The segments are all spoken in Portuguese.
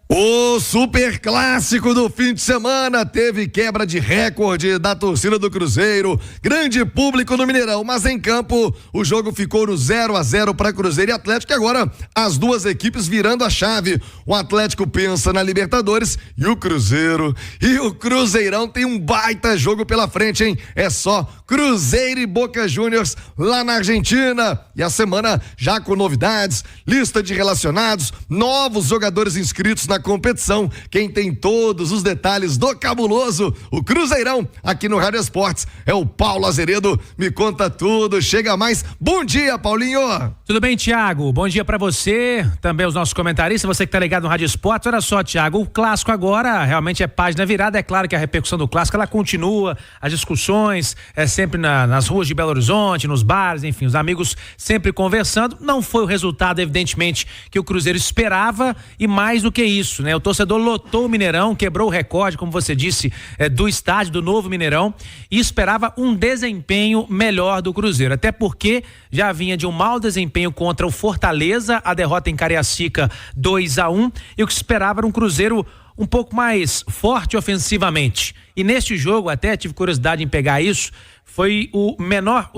O super clássico do fim de semana teve quebra de recorde da torcida do Cruzeiro, grande público no Mineirão, mas em campo o jogo ficou no 0-0 para Cruzeiro e Atlético, e agora as duas equipes virando a chave. O Atlético pensa na Libertadores e o Cruzeirão tem um baita jogo pela frente, hein? É só Cruzeiro e Boca Juniors lá na Argentina, e a semana já com novidades, lista de relacionados, novos jogadores inscritos na competição. Quem tem todos os detalhes do cabuloso, o Cruzeirão, aqui no Rádio Esportes, é o Paulo Azeredo. Me conta tudo, chega mais. Bom dia, Paulinho. Tudo bem, Thiago? Bom dia pra você, também os nossos comentaristas, você que tá ligado no Rádio Esportes. Olha só, Thiago, o clássico agora realmente é página virada. É claro que a repercussão do clássico, ela continua, as discussões sempre nas ruas de Belo Horizonte, nos bares, enfim, os amigos sempre conversando. Não foi o resultado, evidentemente, que o Cruzeiro esperava, e mais do que isso, né? O torcedor lotou o Mineirão, quebrou o recorde, como você disse, do estádio do novo Mineirão, e esperava um desempenho melhor do Cruzeiro, até porque já vinha de um mau desempenho contra o Fortaleza, a derrota em Cariacica 2-1, e o que se esperava era um Cruzeiro um pouco mais forte ofensivamente. E neste jogo, até tive curiosidade em pegar isso, foi o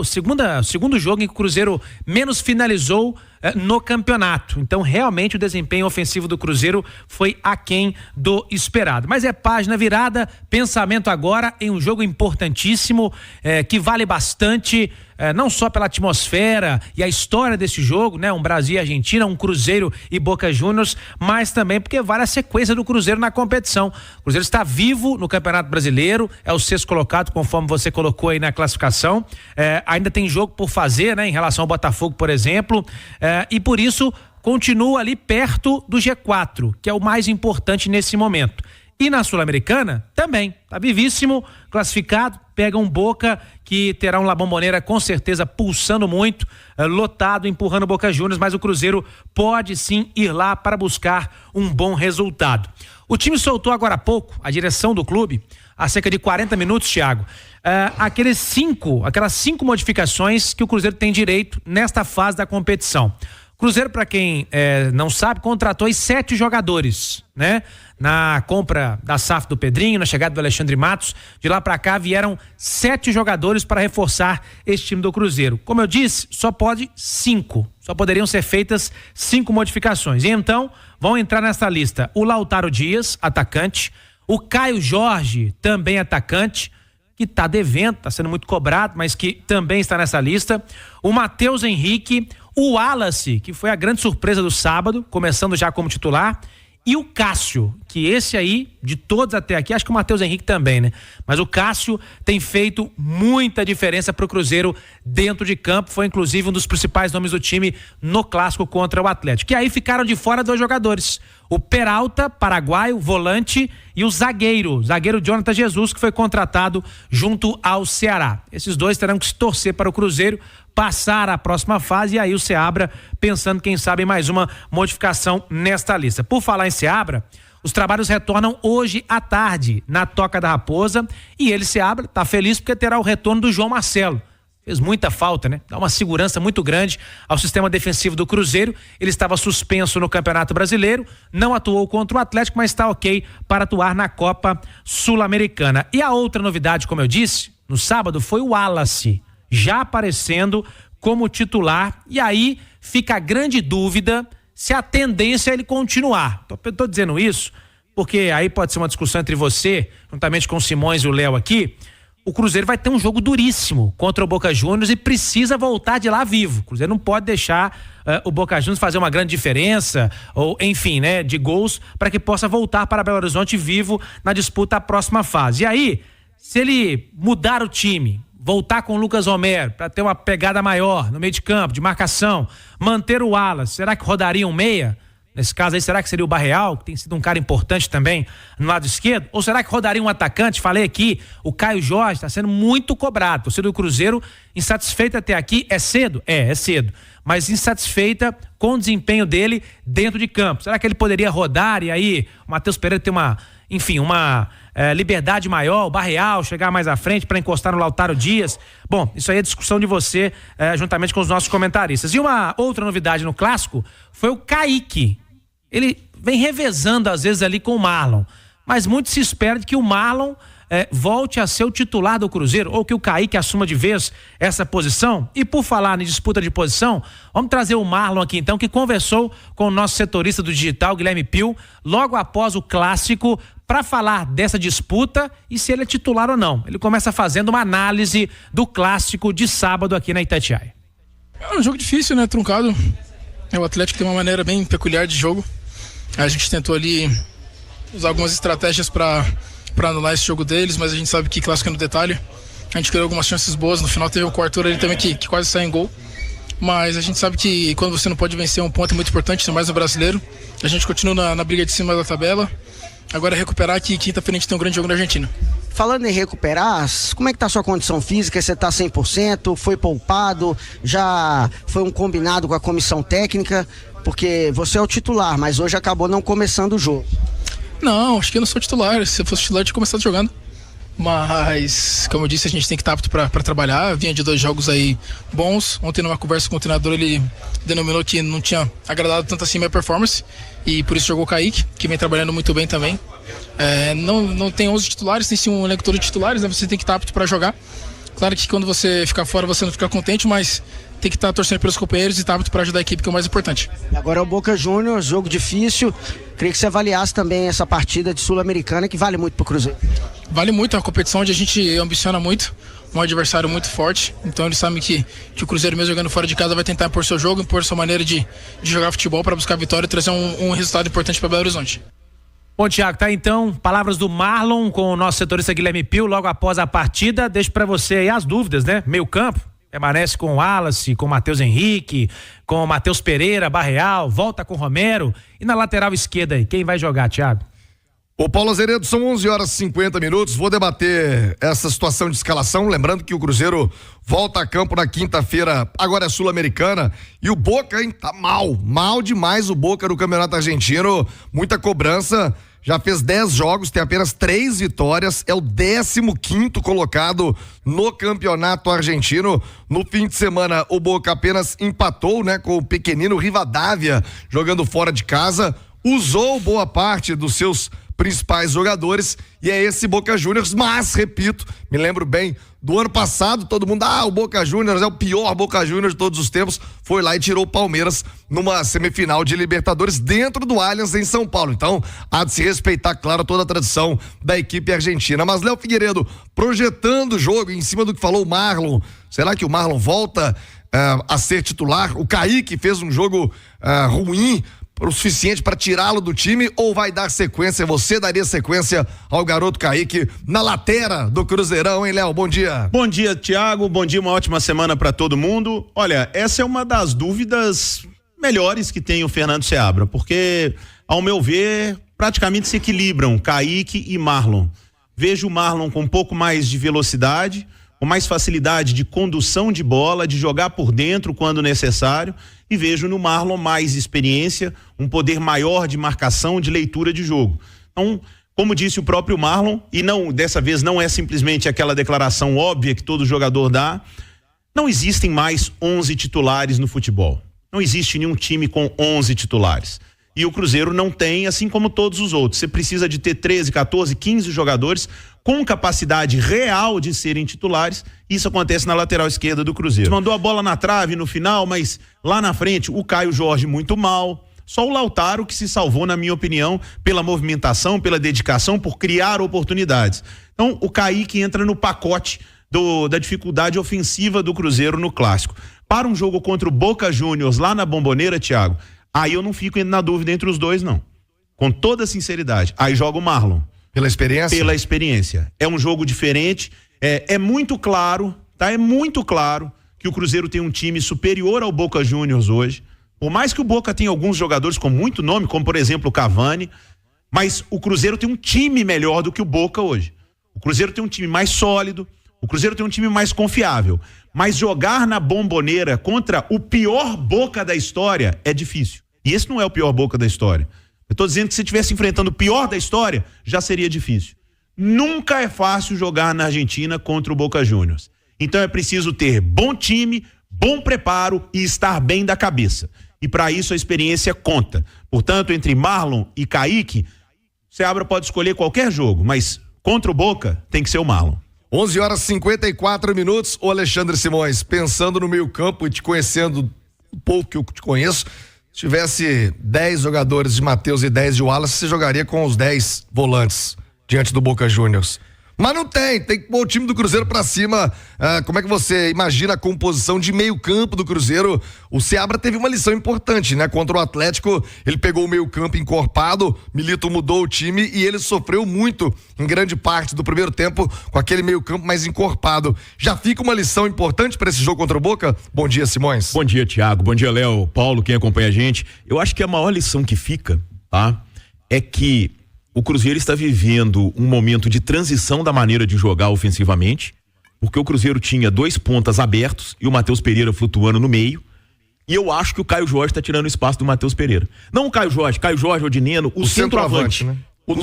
segundo jogo em que o Cruzeiro menos finalizou no campeonato. Então, realmente, o desempenho ofensivo do Cruzeiro foi aquém do esperado. Mas é página virada, pensamento agora em um jogo importantíssimo, que vale bastante, não só pela atmosfera e a história desse jogo, né? Um Brasil e Argentina, um Cruzeiro e Boca Juniors, mas também porque vale a sequência do Cruzeiro na competição. O Cruzeiro está vivo no Campeonato Brasileiro, é o sexto colocado, conforme você colocou aí na classificação. Ainda tem jogo por fazer, né? Em relação ao Botafogo, por exemplo, e por isso continua ali perto do G4, que é o mais importante nesse momento. E na Sul-Americana também, tá vivíssimo, classificado, pega um Boca que terá um La Bombonera com certeza pulsando muito, lotado, empurrando o Boca Juniors, mas o Cruzeiro pode sim ir lá para buscar um bom resultado. O time soltou agora há pouco, a direção do clube, há cerca de 40 minutos, Thiago, aquelas cinco modificações que o Cruzeiro tem direito nesta fase da competição. Cruzeiro, para quem não sabe, contratou 7 jogadores, né? Na compra da SAF do Pedrinho, na chegada do Alexandre Matos, de lá para cá vieram 7 jogadores para reforçar esse time do Cruzeiro. Como eu disse, só poderiam ser feitas 5 modificações. E então, vão entrar nessa lista o Lautaro Dias, atacante, o Caio Jorge, também atacante, que está devendo, está sendo muito cobrado, mas que também está nessa lista, o Matheus Henrique, o Wallace, que foi a grande surpresa do sábado, começando já como titular, e o Cássio, que esse aí, de todos até aqui, acho que o Matheus Henrique também, né? Mas o Cássio tem feito muita diferença pro Cruzeiro dentro de campo, foi inclusive um dos principais nomes do time no clássico contra o Atlético. E aí ficaram de fora 2 jogadores, o Peralta, paraguaio, volante, e o zagueiro Jonathan Jesus, que foi contratado junto ao Ceará. Esses 2 terão que se torcer para o Cruzeiro passar a próxima fase, e aí o Seabra pensando, quem sabe, em mais uma modificação nesta lista. Por falar em Seabra, os trabalhos retornam hoje à tarde na Toca da Raposa, e ele, Seabra, tá feliz porque terá o retorno do João Marcelo. Fez muita falta, né? Dá uma segurança muito grande ao sistema defensivo do Cruzeiro. Ele estava suspenso no Campeonato Brasileiro, não atuou contra o Atlético, mas está ok para atuar na Copa Sul-Americana. E a outra novidade, como eu disse, no sábado, foi o Wallace, já aparecendo como titular, e aí fica a grande dúvida se a tendência é ele continuar. Tô dizendo isso porque aí pode ser uma discussão entre você, juntamente com o Simões e o Léo aqui. O Cruzeiro vai ter um jogo duríssimo contra o Boca Juniors e precisa voltar de lá vivo. O Cruzeiro não pode deixar o Boca Juniors fazer uma grande diferença, ou enfim, né, de gols, para que possa voltar para Belo Horizonte vivo na disputa à próxima fase. E aí, se ele mudar o time, voltar com o Lucas Romero para ter uma pegada maior no meio de campo, de marcação, manter o Wallace, será que rodaria um meia? Nesse caso aí, será que seria o Barreal, que tem sido um cara importante também no lado esquerdo? Ou será que rodaria um atacante? Falei aqui, o Caio Jorge está sendo muito cobrado. A torcida do Cruzeiro, insatisfeita até aqui, é cedo? É cedo. Mas insatisfeita com o desempenho dele dentro de campo. Será que ele poderia rodar e aí o Matheus Pereira ter uma liberdade maior, o Barreal chegar mais à frente para encostar no Lautaro Dias? Bom, isso aí é discussão de você, juntamente com os nossos comentaristas. E uma outra novidade no clássico foi o Kaique. Ele vem revezando às vezes ali com o Marlon, mas muito se espera de que o Marlon volte a ser o titular do Cruzeiro, ou que o Kaique assuma de vez essa posição. E por falar em disputa de posição, vamos trazer o Marlon aqui então, que conversou com o nosso setorista do digital, Guilherme Pio, logo após o clássico, para falar dessa disputa e se ele é titular ou não. Ele começa fazendo uma análise do clássico de sábado aqui na Itatiaia. É um jogo difícil, né? Truncado. O Atlético tem uma maneira bem peculiar de jogo. A gente tentou ali usar algumas estratégias para anular esse jogo deles, mas a gente sabe que clássico é no detalhe. A gente criou algumas chances boas, no final teve o Arthur ali também que quase saiu em gol, mas a gente sabe que quando você não pode vencer um ponto é muito importante, ainda mais no brasileiro. A gente continua na briga de cima da tabela, agora é recuperar que quinta-feira a gente tem um grande jogo na Argentina. Falando em recuperar, como é que tá a sua condição física? Você tá 100%? Foi poupado? Já foi um combinado com a comissão técnica? Porque você é o titular, mas hoje acabou não começando o jogo. Não, acho que eu não sou titular. Se eu fosse titular, eu tinha começado jogando. Mas, como eu disse, a gente tem que estar apto para trabalhar. Vinha de 2 jogos aí bons. Ontem, numa conversa com o treinador, ele denominou que não tinha agradado tanto assim minha performance. E por isso jogou o Kaique, que vem trabalhando muito bem também. Não tem 11 titulares, tem sim um elenco todo de titulares, né? Você tem que estar apto para jogar. Claro que quando você ficar fora, você não fica contente, mas tem que estar torcendo pelos companheiros e estar apto para ajudar a equipe, que é o mais importante. Agora é o Boca Juniors, jogo difícil. Queria que você avaliasse também essa partida de Sul-Americana, que vale muito pro Cruzeiro. Vale muito, é uma competição onde a gente ambiciona muito, um adversário muito forte. Então eles sabem que o Cruzeiro, mesmo jogando fora de casa, vai tentar impor seu jogo, impor sua maneira de jogar futebol para buscar a vitória e trazer um resultado importante para Belo Horizonte. Bom, Thiago, tá então, palavras do Marlon com o nosso setorista Guilherme Pio logo após a partida. Deixo para você aí as dúvidas, né? Meio campo, permanece com o Wallace, com o Matheus Henrique, com o Matheus Pereira, Barreal, volta com o Romero. E na lateral esquerda aí, quem vai jogar, Thiago? Ô Paulo Azeredo, são 11h50, vou debater essa situação de escalação, lembrando que o Cruzeiro volta a campo na quinta-feira, agora é Sul-Americana, e o Boca, hein, tá mal demais o Boca no Campeonato Argentino, muita cobrança, já fez 10 jogos, tem apenas 3 vitórias, é o 15º colocado no Campeonato Argentino. No fim de semana o Boca apenas empatou, né, com o pequenino Rivadavia, jogando fora de casa, usou boa parte dos seus principais jogadores, e é esse Boca Juniors, mas, repito, me lembro bem do ano passado, todo mundo, o Boca Juniors é o pior Boca Juniors de todos os tempos, foi lá e tirou o Palmeiras numa semifinal de Libertadores dentro do Allianz em São Paulo. Então, há de se respeitar, claro, toda a tradição da equipe argentina. Mas Léo Figueiredo, projetando o jogo em cima do que falou o Marlon, será que o Marlon volta a ser titular? O Kaique fez um jogo ruim, o suficiente para tirá-lo do time, ou vai dar sequência, você daria sequência ao garoto Kaique na lateira do Cruzeirão, hein, Léo? Bom dia. Bom dia, Thiago, bom dia, uma ótima semana para todo mundo. Olha, essa é uma das dúvidas melhores que tem o Fernando Seabra, porque, ao meu ver, praticamente se equilibram Kaique e Marlon. Vejo o Marlon com um pouco mais de velocidade, com mais facilidade de condução de bola, de jogar por dentro quando necessário, e vejo no Marlon mais experiência, um poder maior de marcação, de leitura de jogo. Então, como disse o próprio Marlon, e não, dessa vez não é simplesmente aquela declaração óbvia que todo jogador dá, não existem mais 11 titulares no futebol. Não existe nenhum time com 11 titulares. E o Cruzeiro não tem, assim como todos os outros. Você precisa de ter 13, 14, 15 jogadores com capacidade real de serem titulares. Isso acontece na lateral esquerda do Cruzeiro. Mandou a bola na trave no final, mas lá na frente o Caio Jorge muito mal. Só o Lautaro que se salvou, na minha opinião, pela movimentação, pela dedicação, por criar oportunidades. Então o Kaique entra no pacote da dificuldade ofensiva do Cruzeiro no clássico. Para um jogo contra o Boca Juniors lá na Bombonera, Thiago, aí eu não fico na dúvida entre os dois, não. Com toda sinceridade. Aí joga o Marlon. Pela experiência? Pela experiência. É um jogo diferente. É muito claro, tá? É muito claro que o Cruzeiro tem um time superior ao Boca Juniors hoje. Por mais que o Boca tenha alguns jogadores com muito nome, como por exemplo o Cavani, mas o Cruzeiro tem um time melhor do que o Boca hoje. O Cruzeiro tem um time mais sólido, o Cruzeiro tem um time mais confiável. Mas jogar na Bombonera contra o pior Boca da história é difícil. E esse não é o pior Boca da história. Eu tô dizendo que se estivesse enfrentando o pior da história, já seria difícil. Nunca é fácil jogar na Argentina contra o Boca Juniors. Então é preciso ter bom time, bom preparo e estar bem da cabeça. E para isso a experiência conta. Portanto, entre Marlon e Kaique, o Seabra pode escolher qualquer jogo, mas contra o Boca tem que ser o Marlon. 11h54. Ô Alexandre Simões, pensando no meio campo e te conhecendo um pouco que eu te conheço, se tivesse 10 jogadores de Matheus e 10 de Wallace, você jogaria com os 10 volantes diante do Boca Juniors. Mas não tem que pôr o time do Cruzeiro pra cima. Como é que você imagina a composição de meio campo do Cruzeiro? O Seabra teve uma lição importante, né? Contra o Atlético, ele pegou o meio campo encorpado, Milito mudou o time e ele sofreu muito em grande parte do primeiro tempo com aquele meio campo mais encorpado. Já fica uma lição importante para esse jogo contra o Boca? Bom dia, Simões. Bom dia, Thiago. Bom dia, Léo, Paulo, quem acompanha a gente. Eu acho que a maior lição que fica, tá? É que o Cruzeiro está vivendo um momento de transição da maneira de jogar ofensivamente, porque o Cruzeiro tinha 2 pontas abertos e o Matheus Pereira flutuando no meio, e eu acho que o Caio Jorge está tirando o espaço do Matheus Pereira. Não o Caio Jorge, Odineno, o centroavante, né? O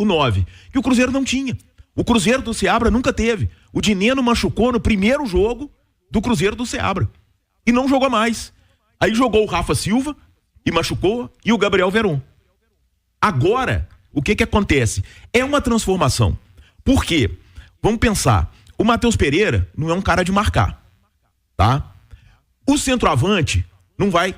9, que o Cruzeiro não tinha. O Cruzeiro do Seabra nunca teve. O Dineno machucou no primeiro jogo do Cruzeiro do Seabra e não jogou mais. Aí jogou o Rafa Silva e machucou, e o Gabriel Veron. Agora, o que acontece? É uma transformação. Por quê? Vamos pensar. O Matheus Pereira não é um cara de marcar, tá? O centroavante não vai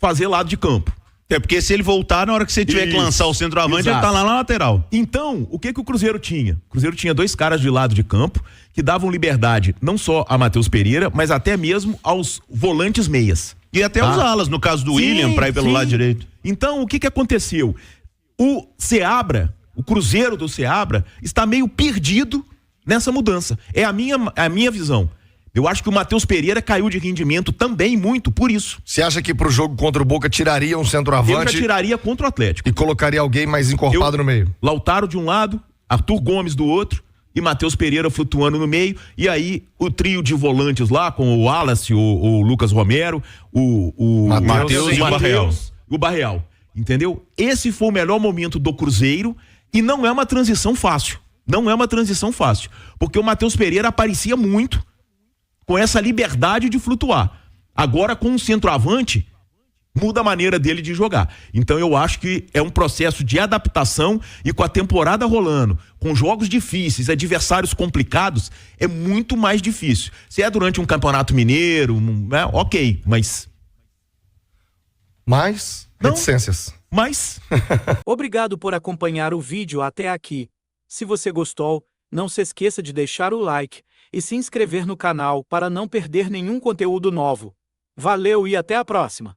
fazer lado de campo. É porque se ele voltar, na hora que você tiver que lançar o centroavante, Exato. ele tá lá na lateral. Então, o que o Cruzeiro tinha? O Cruzeiro tinha 2 caras de lado de campo que davam liberdade não só a Matheus Pereira, mas até mesmo aos volantes meias. E até os alas, no caso do William, pra ir pelo lado direito. Então, o que aconteceu? O Seabra, o Cruzeiro do Seabra, está meio perdido nessa mudança. É a minha visão. Eu acho que o Matheus Pereira caiu de rendimento também muito por isso. Você acha que pro jogo contra o Boca tiraria um centroavante? Eu já tiraria contra o Atlético. E colocaria alguém mais encorpado no meio? Lautaro de um lado, Arthur Gomes do outro e Matheus Pereira flutuando no meio. E aí o trio de volantes lá com o Wallace, o Lucas Romero, o Matheus e o Barreal. Entendeu? Esse foi o melhor momento do Cruzeiro e não é uma transição fácil. Não é uma transição fácil. Porque o Matheus Pereira aparecia muito com essa liberdade de flutuar. Agora, com um centroavante, muda a maneira dele de jogar. Então, eu acho que é um processo de adaptação e com a temporada rolando, com jogos difíceis, adversários complicados, é muito mais difícil. Se é durante um campeonato mineiro, ok, mas... Reticências. Obrigado por acompanhar o vídeo até aqui. Se você gostou, não se esqueça de deixar o like e se inscrever no canal para não perder nenhum conteúdo novo. Valeu e até a próxima!